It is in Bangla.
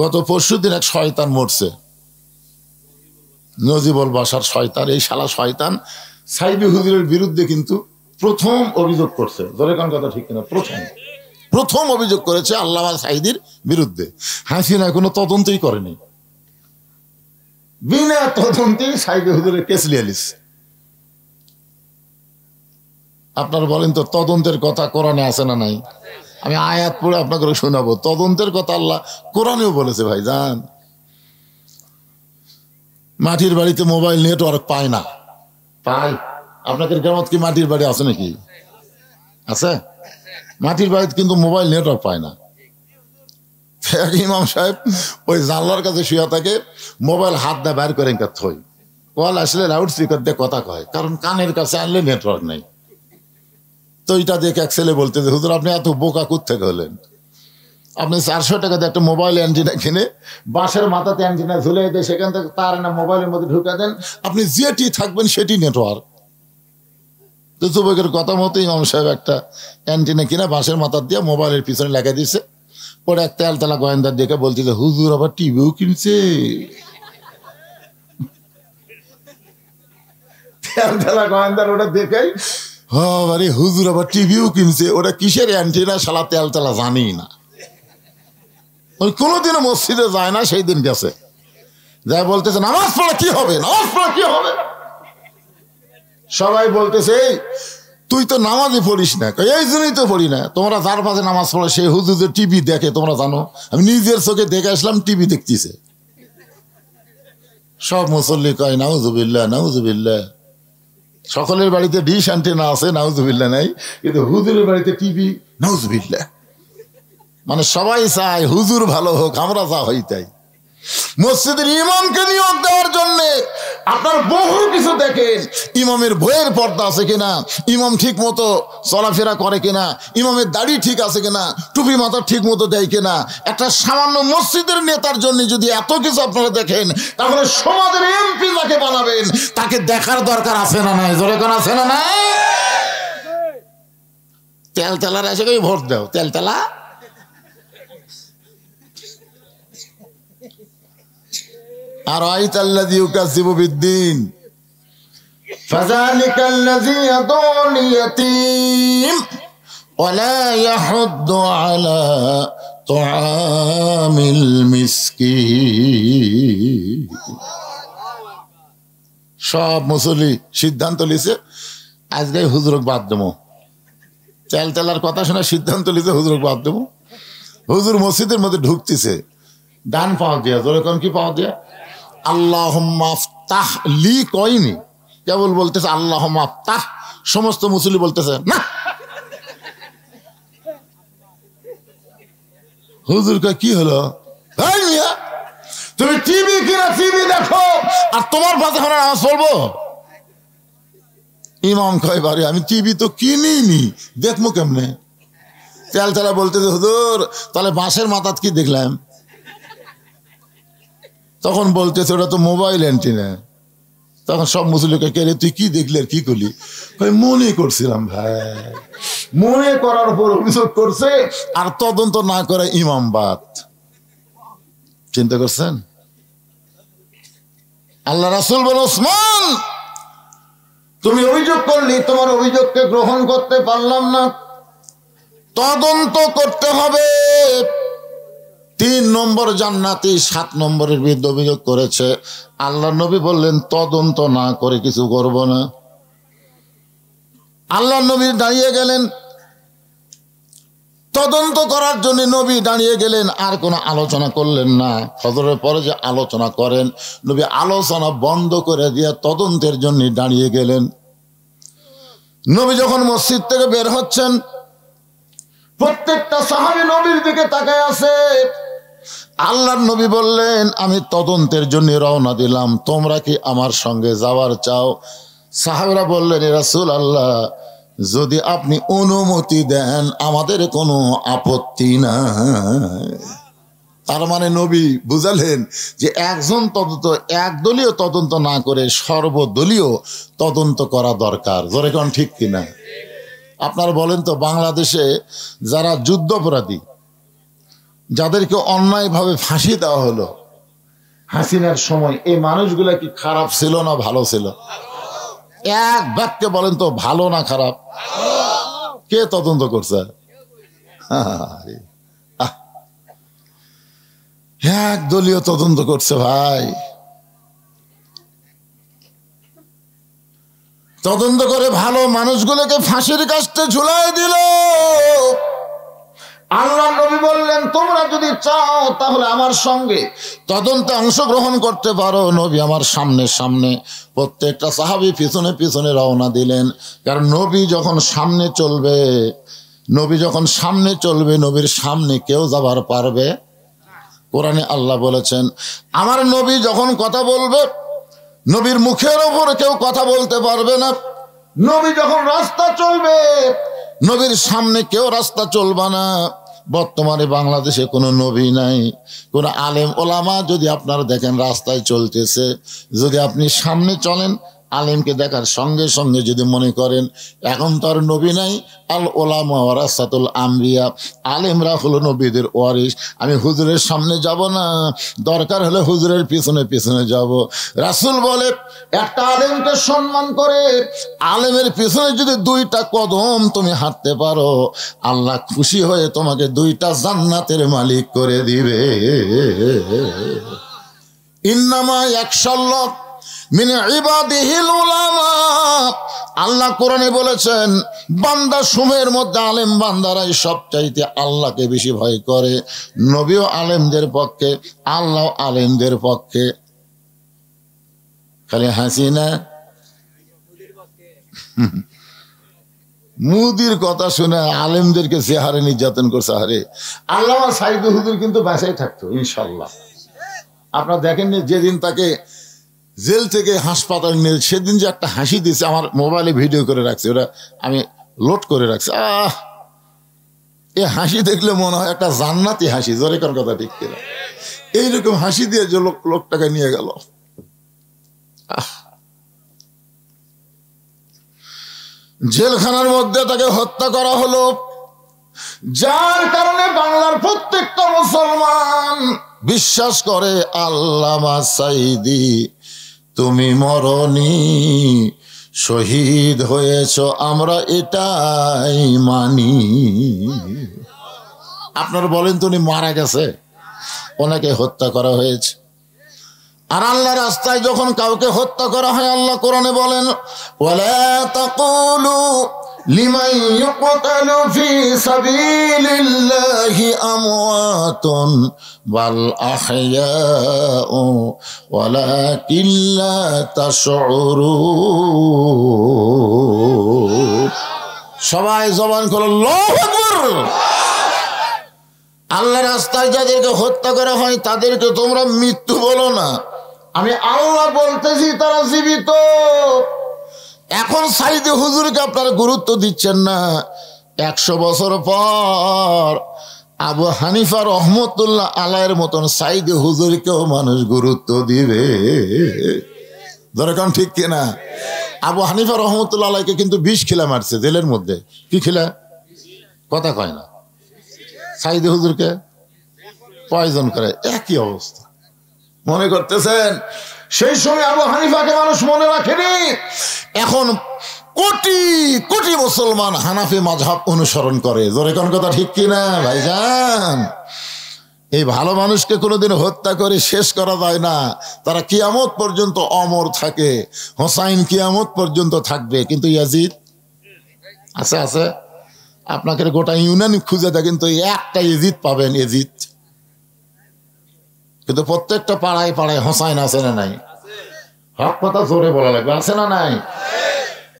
গত পরশুদিন এক শয়তান মরছে, নজিবুল বাসার শয়তান। এই শালা শয়তান সাইদি হুজুরের বিরুদ্ধে কিন্তু প্রথম অভিযোগ করছে। ধরে কোন কথা ঠিক কিনা? প্রথম অভিযোগ করেছে আল্লামা সাইদির বিরুদ্ধে। হাসিনা কোনো তদন্তই করেনি, বিনা তদন্তেই সাইদি হুজুরের কেস লিয়ালিস। আপনারা বলেন তো তদন্তের কথা কোরআনে আছে না নাই? আমি আয়াত পড়ে আপনাকে শোনাবো। তদন্তের কথা আল্লাহ কোরআনেও বলেছে। ভাই জান, মাটির বাড়িতে মোবাইল নেটওয়ার্ক পায় না। পায়? আপনাদের গ্রামত কি মাটির বাড়ি আছে নাকি? আছে? মাটির বাড়িতে কিন্তু মোবাইল নেটওয়ার্ক পায় না। ইমাম সাহেব ওই জানলার কাছে শুয়ে থাকে, মোবাইল হাত দিয়ে বাইর করে থই, কল আসলে লাউড স্পিকার দিয়ে কথা কয়, কারণ কানের কাছে আনলে নেটওয়ার্ক নেই। তো এটা দেখে এক ছেলে বলতে যে হুজুর আপনি এত বোকা কোত্থেকে হলেন? আপনি 400 টাকা দিয়ে একটা মোবাইল অ্যান্টিনা কিনে বাঁশের মাথাতে অ্যান্টিনা ঝুলে দিয়ে সেখান থেকে তার না মোবাইলের মধ্যে ঢুকে দেন, আপনি যেটি থাকবেন সেটি নেটওয়ার্ক। তো যুবকের কথা মতো ইমাম সাহেব একটা অ্যান্টিনা কিনা বাঁশের মাথা দিয়ে মোবাইলের পিছনে লাগাই দিয়েছে। পরে এক তেলতলা গোয়েন্দার দেখে বলছে যে হুজুর আবার টিভিও কিনছে। তেলতলা গোয়েন্দার ওটা দেখেই আরে হুজুর আবার টিভিও কিনছে। ওটা কিসের অ্যান্টিনা শালা তেলতলা জানি না। ওই কোনোদিনও মসজিদে যায় না, সেই দিন গেছে, যাই বলতেছে নামাজ পড়া কি হবে, নামাজ পড়া কি হবে। সবাই বলতেছে তুই তো নামাজই পড়িস না। এই জন্যই তো পড়ি না। তোমরা যার পাশে নামাজ পড়ে সেই হুজুর যে টিভি দেখে তোমরা জানো? আমি নিজের চোখে দেখে আসলাম, টিভি দেখতেছে। সব মুসল্লি কয় নাউজুবিল্লাহ নাউজুবিল্লাহ। সকলের বাড়িতে ডিশ অ্যান্টেনা আছে, নাউজুবিল্লাহ নাই, কিন্তু হুজুরের বাড়িতে টিভি, নাউজুবিল্লাহ। মানে সবাই চায় হুজুর ভালো হোক, আমরা যা হই তাই। মসজিদের ইমামকে নিয়োগ দেওয়ার জন্য আপনার বহু কিছু দেখেন। ইমামের বইয়ের পর্দা আছে কিনা, ইমাম ঠিক মতো চলাফেরা করে কিনা, ইমামের দাড়ি ঠিক আছে কিনা, টুপি মাথা ঠিক মতো দেয় কিনা। একটা সামান্য মসজিদের নেতার জন্য যদি এত কিছু আপনারা দেখেন, তাহলে সমাজের এমপি যাকে বানাবেন তাকে দেখার দরকার আছে না নাই? জোরে কোন আছে না নাই? তেলতেলার এসে কই ভোট দাও, তেলতেলা। আর আইতাল্লাযী ইউকাযযিবু বিদ্দীন ফাযালিকাল্লাযী ইয়াদুল ইয়াতীম ওয়া লা ইয়াহুদ্দু আলা তুআমিল মিসকিন। সব মুসল্লি সিদ্ধান্ত লিছে আজকে হুজুরক বাদ দেবো। তেলতেলার কথা শুনে সিদ্ধান্ত লিছে হুজুরক বাদ দেবো। হুজুর মসজিদের মধ্যে ঢুকতেছে, ডান পাও দিয়া, জোরে কোন কি পাও দিয়া, আল্লাহুম্মা আফতাহ লি কয়নি, কেবল বলতেছে আল্লাহুম্মা আফতাহ। সমস্ত মুসল্লি বলতেছে না। হুজুর কয় কি হলো? ভাই মিয়া তুমি টিভি কিনা টিভি দেখো আর তোমার পাশে আমরা নামাজ পড়বো? ইমাম কয় বারে আমি টিভি তো কিনিনি, দেখবো কেমনে? তেলতেলা বলতেছে হুজুর তাহলে বাঁশের মাথাত কি দেখলাম? তখন বলতেছে ওটা তো মোবাইল অ্যান্টিনা। তখন সব মুসলিমকে কে রে তুই কি দেখলি আর কি করলি? মনে করছিলাম ভাই। মনে করার উপর অভিযোগ করছে, আর তদন্ত না করে ইমাম বাদ। চিন্তা করছেন? আল্লাহ রাসূল বলেন ওসমান তুমি অভিযোগ করলি, তোমার অভিযোগকে গ্রহণ করতে পারলাম না, তদন্ত করতে হবে। 3 নম্বর জান্নাতি 7 নম্বরের বিরুদ্ধে অভিযোগ করেছে। আল্লাহ নবী বললেন তদন্ত না করে কিছু করব না। আল্লাহ নবী দাঁড়িয়ে গেলেন, তদন্ত করার জন্য নবী দাঁড়িয়ে গেলেন, আর কোনো আলোচনা করলেন না। ফজরের পরে যে আলোচনা করেন, নবী আলোচনা বন্ধ করে দিয়ে তদন্তের জন্য দাঁড়িয়ে গেলেন। নবী যখন মসজিদ থেকে বের হচ্ছেন, প্রত্যেকটা সাহাবী নবীর দিকে তাকায় আছে। আল্লাহর নবী বললেন আমি তদন্তের জন্য রওনা দিলাম, তোমরা কি আমার সঙ্গে যাওয়ার চাও? সাহাবীরা বললেন ইয়া রাসূলুল্লাহ যদি আপনি অনুমতি দেন আমাদের কোনো আপত্তি নাই। তার মানে নবী বুঝালেন যে একজন তদন্ত, একদলীয় তদন্ত না করে সর্বদলীয় তদন্ত করা দরকার। জোরে কোন ঠিক কিনা? আপনারা বলেন তো বাংলাদেশে যারা যুদ্ধাপরাধী যাদেরকে অন্যায়ভাবে ফাঁসি দেওয়া হলো হাসিনার সময়, এই মানুষগুলা কি খারাপ ছিল না ভালো ছিল? এক বাক্যে বলেন তো, ভালো না খারাপ? কে তদন্ত করছে? এক দলীয় তদন্ত করছে ভাই। তদন্ত করে ভালো মানুষগুলোকে ফাঁসির কাস্তে ঝুলাই দিল। আল্লাহ নবী বললেন, তোমরা যদি চাও তাহলে আমার সঙ্গে তদন্তে অংশগ্রহণ করতে পারো। নবী আমার সামনে সামনে, প্রত্যেকটা সাহাবী পিছনে পিছনে রওনা দিলেন। কারণ নবী যখন সামনে চলবে, নবীর সামনে কেউ যাবার পারবে। কোরআনে আল্লাহ বলেছেন, আমার নবী যখন কথা বলবে, নবীর মুখের ওপর কেউ কথা বলতে পারবে না। নবী যখন রাস্তা চলবে, নবীর সামনে কেউ রাস্তা চলবে না। বর্তমানে বাংলাদেশে কোনো নবী নাই, কোনো আলেম ওলামা যদি আপনারা দেখেন রাস্তায় চলতেছে, যদি আপনি সামনে চলেন, আলেমকে দেখার সঙ্গে সঙ্গে যদি মনে করেন এখন তো আর নবী নাই, আল ওলামা ওয়ারাসাতুল আম্বিয়া, আলেমরা হলো নবীদের ওয়ারিস, আমি হুজুরের সামনে যাব না, দরকার হলে হুজুরের পিছনে পিছনে যাব। রাসূল বলে, একটা আলেমকে সম্মান করে আলেমের পিছনে যদি 2টা কদম তুমি হাঁটতে পারো, আল্লাহ খুশি হয়ে তোমাকে 2টা জান্নাতের মালিক করে দিবে। ইন্নামা ইয়াখশাল্লাহ মিন ইবাদিহিল উলামা। আল্লাহ কোরআনে বলেছেন, বান্দা সমূহের মধ্যে আলেম বান্দারাই সবচাইতে আল্লাহকে বেশি ভয় করে। নবীও আলেমদের পক্ষে, আল্লাহ আলেমদের পক্ষে। খালি হাসিনা মুদির কথা শুনে আলেমদেরকে যে হারে নির্যাতন করছে, হারে আল্লামা সাইদুল হুজুর কিন্তু বাঁচাই থাকতো ইনশাল্লাহ। আপনারা দেখেননি যেদিন তাকে জেল থেকে হাসপাতাল নিয়ে, সেদিন যে একটা হাসি দিয়েছে, আমার মোবাইলে ভিডিও করে রাখছে, ওরা আমি লোড করে রাখছি। এই হাসি দেখলে মনে হয় একটা জান্নাতি হাসি, জোরে কার কথা ঠিক কিনা? এইরকম হাসি দিয়ে যে লোকটাকে নিয়ে গেল। জেলখানার মধ্যে তাকে হত্যা করা হলো, যার কারণে বাংলার প্রত্যেকটা মুসলমান বিশ্বাস করে আল্লামা সাইদি তুমি মরনি, শহীদ হয়েছ, আমরা এটাই মানি। আপনারা বলেন তো, উনি মারা গেছে, ওনাকে হত্যা করা হয়েছে। আর আল্লাহ রাস্তায় যখন কাউকে হত্যা করা হয়, আল্লাহ কোরআনে বলেন, ওয়ালা তাকুলু লিমান ইউকতালু ফি সাবিলিল্লাহি আমওয়াতুন বাল আহইয়াউ ওয়ালাকিন লা তাশউরুন। সবাই জবান করো, আল্লাহু আকবার। আল্লাহ রাস্তায় যাদেরকে হত্যা করা হয় তাদেরকে তোমরা মৃত্যু বলো না, আমি আল্লাহ বলতেছি তারা জীবিত। এখন সাইদে হুজুরকে আপনারা গুরুত্ব দিচ্ছেন না, 100 বছর পর আবু হানিফা রহমতুল্লাহ আলাইয়ের মতন সাইদে হুজুরকেও মানুষ গুরুত্ব দিবে। দরকার ঠিক কিনা? আবু হানিফা রহমতুল্লাহ আলাইকে কিন্তু 20 খিলা মারছে জেলের মধ্যে। কি খিলা? কথা কয় না। সাইদে হুজুরকে পয়জন করে, একই অবস্থা। মনে করতেছেন সেই সময় আবু হানিফাকে মানুষ মনে রাখেনি? এখন কোটি কোটি মুসলমান হানাফি মাযহাব অনুসরণ করে। জোরে কোন কথা ঠিক কিনা ভাইজান? এই ভালো মানুষকে কোনোদিন হত্যা করে শেষ করা যায় না, তারা কিয়ামত পর্যন্ত অমর থাকে। হোসাইন কিয়ামত পর্যন্ত থাকবে, কিন্তু ইয়াজিদ আছে আছে। আপনাকে গোটা ইউনিয়ন খুঁজে দেখেন তো একটা ইয়াজিদ পাবেন, ইয়াজিদ। কিন্তু প্রত্যেকটা পাড়ায় পাড়ায় হোসাইন আছে না নাই? হক কথা জোরে বলা লাগবে, আছে না নাই?